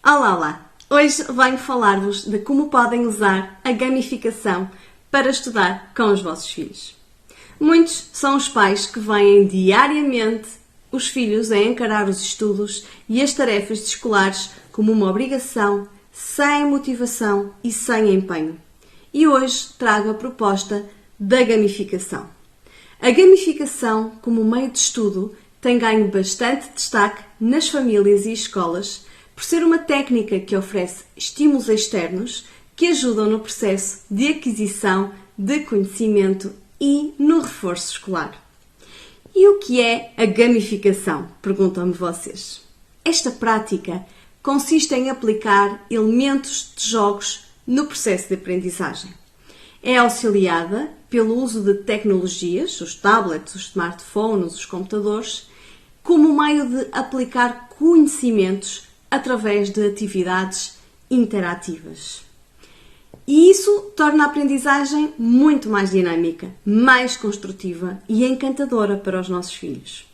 Olá, olá! Hoje venho falar-vos de como podem usar a gamificação para estudar com os vossos filhos. Muitos são os pais que veem diariamente os filhos a encarar os estudos e as tarefas escolares como uma obrigação, sem motivação e sem empenho. E hoje trago a proposta da gamificação. A gamificação, como meio de estudo, tem ganho bastante destaque nas famílias e escolas, por ser uma técnica que oferece estímulos externos que ajudam no processo de aquisição de conhecimento e no reforço escolar. E o que é a gamificação? Perguntam-me vocês. Esta prática consiste em aplicar elementos de jogos no processo de aprendizagem. É auxiliada pelo uso de tecnologias, os tablets, os smartphones, os computadores, como meio de aplicar conhecimentos através de atividades interativas. E isso torna a aprendizagem muito mais dinâmica, mais construtiva e encantadora para os nossos filhos.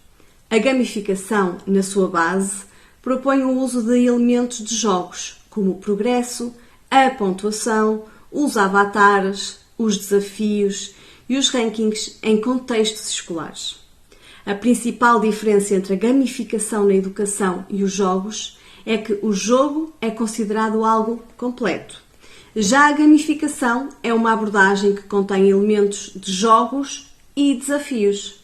A gamificação, na sua base, propõe o uso de elementos de jogos, como o progresso, a pontuação, os avatares, os desafios e os rankings em contextos escolares. A principal diferença entre a gamificação na educação e os jogos é que o jogo é considerado algo completo. Já a gamificação é uma abordagem que contém elementos de jogos e desafios.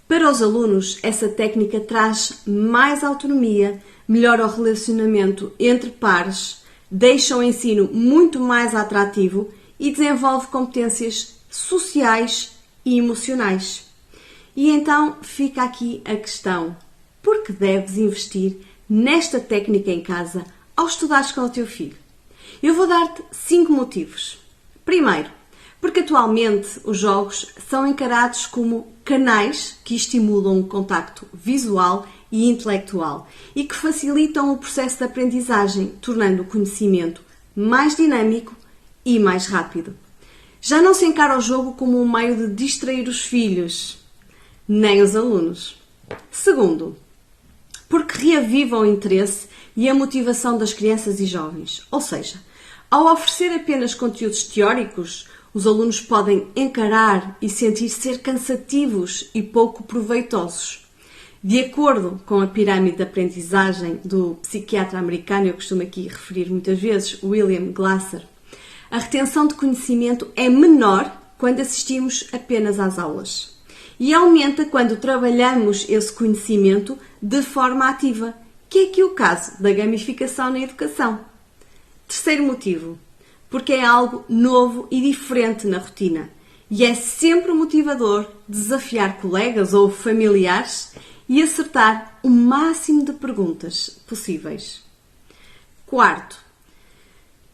Para os alunos, essa técnica traz mais autonomia, melhora o relacionamento entre pares, deixa o ensino muito mais atrativo e desenvolve competências sociais e emocionais. E então fica aqui a questão: por que deves investir nesta técnica em casa ao estudares com o teu filho? Eu vou dar-te 5 motivos. Primeiro, porque atualmente os jogos são encarados como canais que estimulam o contacto visual e intelectual e que facilitam o processo de aprendizagem, tornando o conhecimento mais dinâmico e mais rápido. Já não se encara o jogo como um meio de distrair os filhos, nem os alunos. Segundo, porque reavivam o interesse e a motivação das crianças e jovens. Ou seja, ao oferecer apenas conteúdos teóricos, os alunos podem encarar e sentir ser cansativos e pouco proveitosos. De acordo com a pirâmide de aprendizagem do psiquiatra americano, eu costumo aqui referir muitas vezes, William Glasser, a retenção de conhecimento é menor quando assistimos apenas às aulas e aumenta quando trabalhamos esse conhecimento de forma ativa, que é aqui o caso da gamificação na educação. Terceiro motivo, porque é algo novo e diferente na rotina e é sempre motivador desafiar colegas ou familiares e acertar o máximo de perguntas possíveis. Quarto,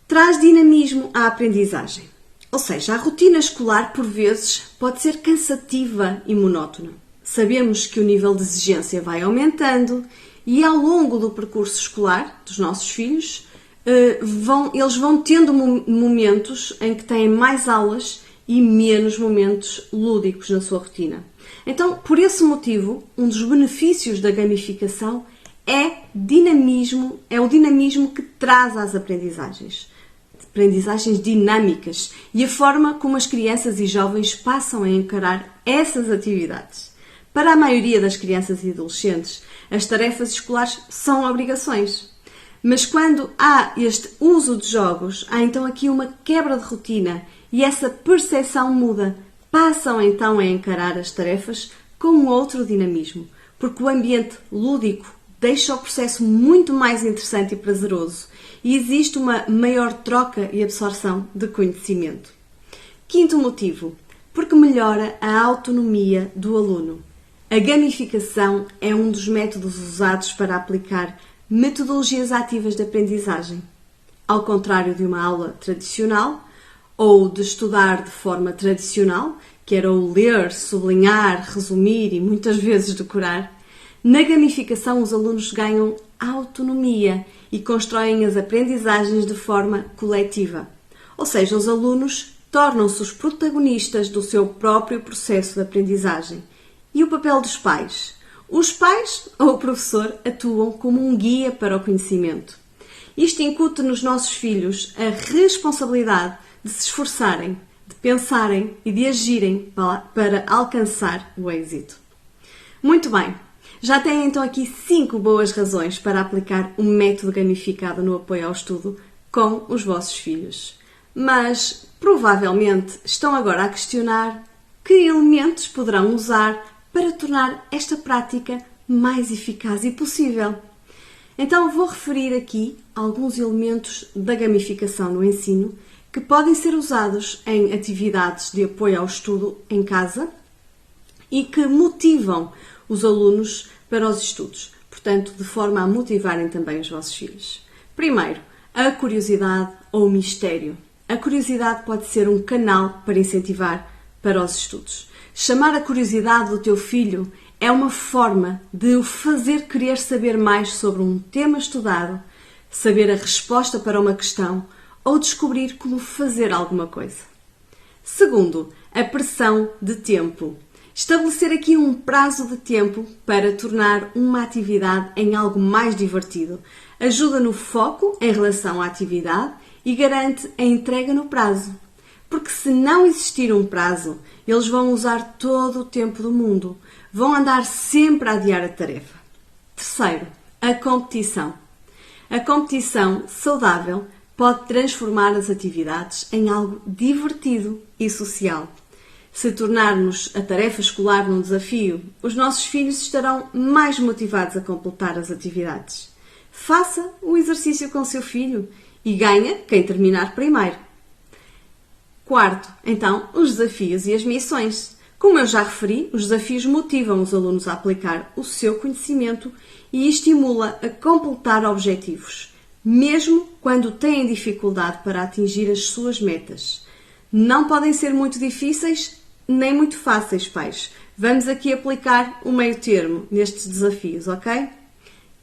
traz dinamismo à aprendizagem. Ou seja, a rotina escolar, por vezes, pode ser cansativa e monótona. Sabemos que o nível de exigência vai aumentando e, ao longo do percurso escolar dos nossos filhos, eles vão tendo momentos em que têm mais aulas e menos momentos lúdicos na sua rotina. Então, por esse motivo, um dos benefícios da gamificação é o dinamismo que traz às aprendizagens dinâmicas e a forma como as crianças e jovens passam a encarar essas atividades. Para a maioria das crianças e adolescentes, as tarefas escolares são obrigações. Mas quando há este uso de jogos, há então aqui uma quebra de rotina e essa percepção muda. Passam então a encarar as tarefas com um outro dinamismo, porque o ambiente lúdico deixa o processo muito mais interessante e prazeroso e existe uma maior troca e absorção de conhecimento. Quinto motivo, porque melhora a autonomia do aluno. A gamificação é um dos métodos usados para aplicar metodologias ativas de aprendizagem. Ao contrário de uma aula tradicional ou de estudar de forma tradicional, que era o ler, sublinhar, resumir e muitas vezes decorar, na gamificação os alunos ganham autonomia e constroem as aprendizagens de forma coletiva. Ou seja, os alunos tornam-se os protagonistas do seu próprio processo de aprendizagem. E o papel dos pais? Os pais ou o professor atuam como um guia para o conhecimento. Isto incute nos nossos filhos a responsabilidade de se esforçarem, de pensarem e de agirem para alcançar o êxito. Muito bem, já têm então aqui 5 boas razões para aplicar um método gamificado no apoio ao estudo com os vossos filhos. Mas, provavelmente, estão agora a questionar que elementos poderão usar para tornar esta prática mais eficaz e possível. Então, vou referir aqui alguns elementos da gamificação no ensino que podem ser usados em atividades de apoio ao estudo em casa e que motivam os alunos para os estudos, portanto, de forma a motivarem também os vossos filhos. Primeiro, a curiosidade ou o mistério. A curiosidade pode ser um canal para incentivar para os estudos. Chamar a curiosidade do teu filho é uma forma de o fazer querer saber mais sobre um tema estudado, saber a resposta para uma questão ou descobrir como fazer alguma coisa. Segundo, a pressão de tempo. Estabelecer aqui um prazo de tempo para tornar uma atividade em algo mais divertido ajuda no foco em relação à atividade e garante a entrega no prazo. Porque se não existir um prazo, eles vão usar todo o tempo do mundo, vão andar sempre a adiar a tarefa. Terceiro, a competição. A competição saudável pode transformar as atividades em algo divertido e social. Se tornarmos a tarefa escolar num desafio, os nossos filhos estarão mais motivados a completar as atividades. Faça o exercício com seu filho e ganha quem terminar primeiro. Quarto, então, os desafios e as missões. Como eu já referi, os desafios motivam os alunos a aplicar o seu conhecimento e estimula a completar objetivos, mesmo quando têm dificuldade para atingir as suas metas. Não podem ser muito difíceis nem muito fáceis, pais. Vamos aqui aplicar o meio termo nestes desafios, ok?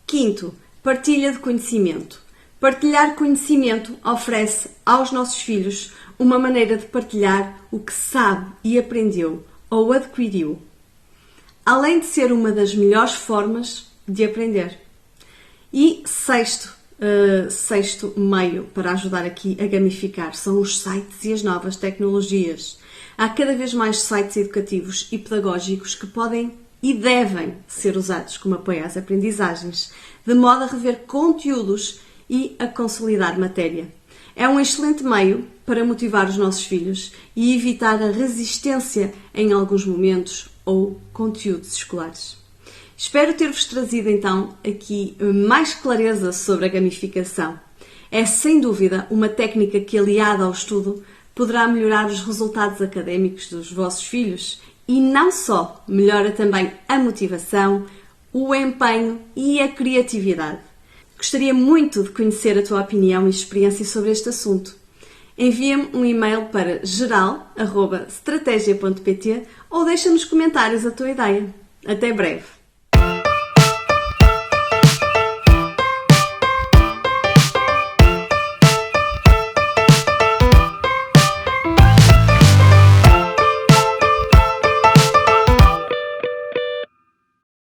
Quinto, partilha de conhecimento. Partilhar conhecimento oferece aos nossos filhos uma maneira de partilhar o que sabe e aprendeu ou adquiriu, além de ser uma das melhores formas de aprender. E sexto meio para ajudar aqui a gamificar são os sites e as novas tecnologias. Há cada vez mais sites educativos e pedagógicos que podem e devem ser usados como apoio às aprendizagens, de modo a rever conteúdos e a consolidar matéria. É um excelente meio para motivar os nossos filhos e evitar a resistência em alguns momentos ou conteúdos escolares. Espero ter-vos trazido então aqui mais clareza sobre a gamificação. É sem dúvida uma técnica que, aliada ao estudo, poderá melhorar os resultados académicos dos vossos filhos e não só, melhora também a motivação, o empenho e a criatividade. Gostaria muito de conhecer a tua opinião e experiência sobre este assunto. Envia-me um e-mail para geral@strategia.pt ou deixa nos comentários a tua ideia. Até breve!